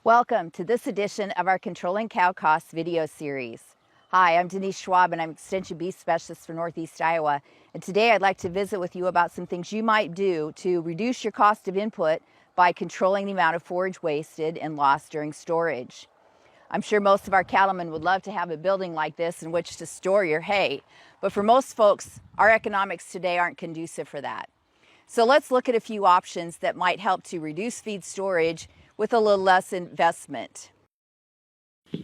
Welcome to this edition of our Controlling Cow Costs video series. Hi, I'm Denise Schwab and I'm Extension Beef Specialist for Northeast Iowa. And today I'd like to visit with you about some things you might do to reduce your cost of input by controlling the amount of forage wasted and lost during storage. I'm sure most of our cattlemen would love to have a building like this in which to store your hay, but for most folks, our economics today aren't conducive for that. So let's look at a few options that might help to reduce feed storage with a little less investment.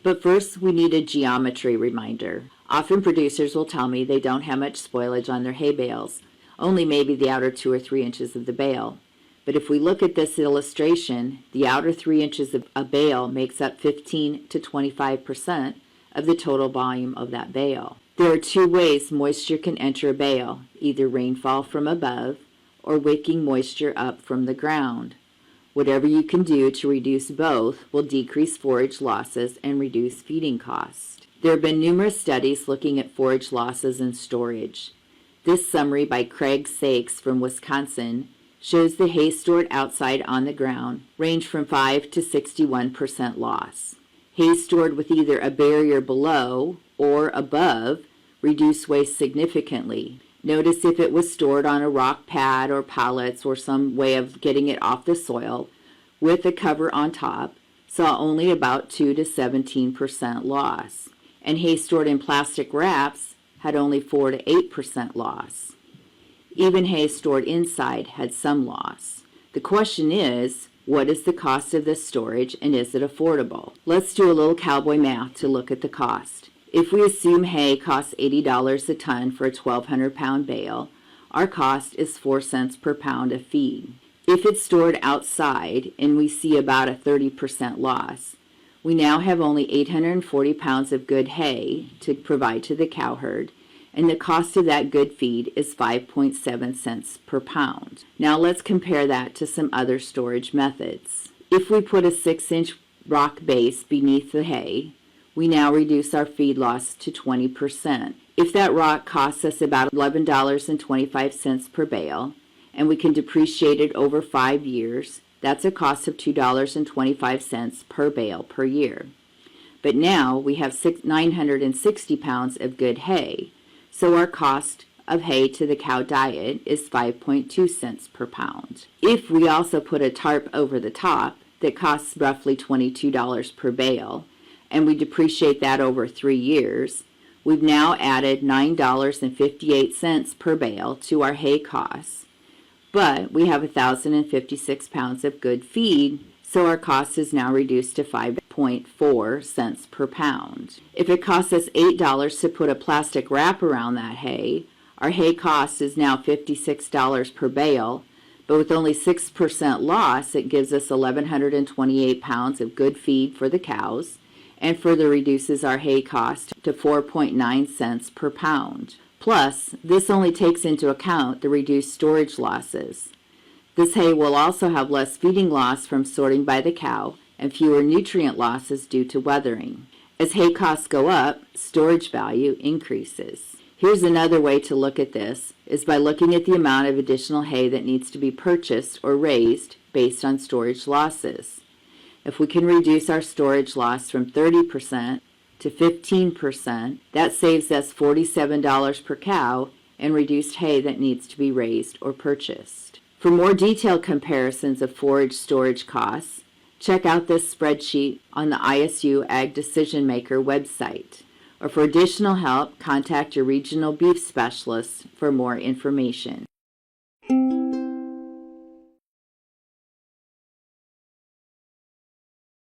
But first, we need a geometry reminder. Often producers will tell me they don't have much spoilage on their hay bales, only maybe the outer 2 or 3 inches of the bale. But if we look at this illustration, the outer 3 inches of a bale makes up 15 to 25% of the total volume of that bale. There are two ways moisture can enter a bale, either rainfall from above or wicking moisture up from the ground. Whatever you can do to reduce both will decrease forage losses and reduce feeding costs. There have been numerous studies looking at forage losses and storage. This summary by Craig Sakes from Wisconsin shows the hay stored outside on the ground range from 5 to 61% loss. Hay stored with either a barrier below or above reduce waste significantly. Notice if it was stored on a rock pad or pallets or some way of getting it off the soil with a cover on top, saw only about 2 to 17% loss. And hay stored in plastic wraps had only 4 to 8% loss. Even hay stored inside had some loss. The question is, what is the cost of this storage and is it affordable? Let's do a little cowboy math to look at the cost. If we assume hay costs $80 a ton for a 1,200-pound bale, our cost is 4 cents per pound of feed. If it's stored outside and we see about a 30% loss, we now have only 840 pounds of good hay to provide to the cow herd, and the cost of that good feed is 5.7 cents per pound. Now let's compare that to some other storage methods. If we put a 6-inch rock base beneath the hay, we now reduce our feed loss to 20%. If that rock costs us about $11.25 per bale, and we can depreciate it over 5 years, that's a cost of $2.25 per bale per year. But now we have 960 pounds of good hay, so our cost of hay to the cow diet is 5.2 cents per pound. If we also put a tarp over the top that costs roughly $22 per bale, and we depreciate that over 3 years, we've now added $9.58 per bale to our hay costs. But we have 1,056 pounds of good feed, so our cost is now reduced to 5.4 cents per pound. If it costs us $8 to put a plastic wrap around that hay, our hay cost is now $56 per bale, but with only 6% loss, it gives us 1,128 pounds of good feed for the cows, and further reduces our hay cost to 4.9 cents per pound. Plus, this only takes into account the reduced storage losses. This hay will also have less feeding loss from sorting by the cow and fewer nutrient losses due to weathering. As hay costs go up, storage value increases. Here's another way to look at this, is by looking at the amount of additional hay that needs to be purchased or raised based on storage losses. If we can reduce our storage loss from 30% to 15%, that saves us $47 per cow and reduced hay that needs to be raised or purchased. For more detailed comparisons of forage storage costs, check out this spreadsheet on the ISU Ag Decision Maker website. Or for additional help, contact your regional beef specialist for more information.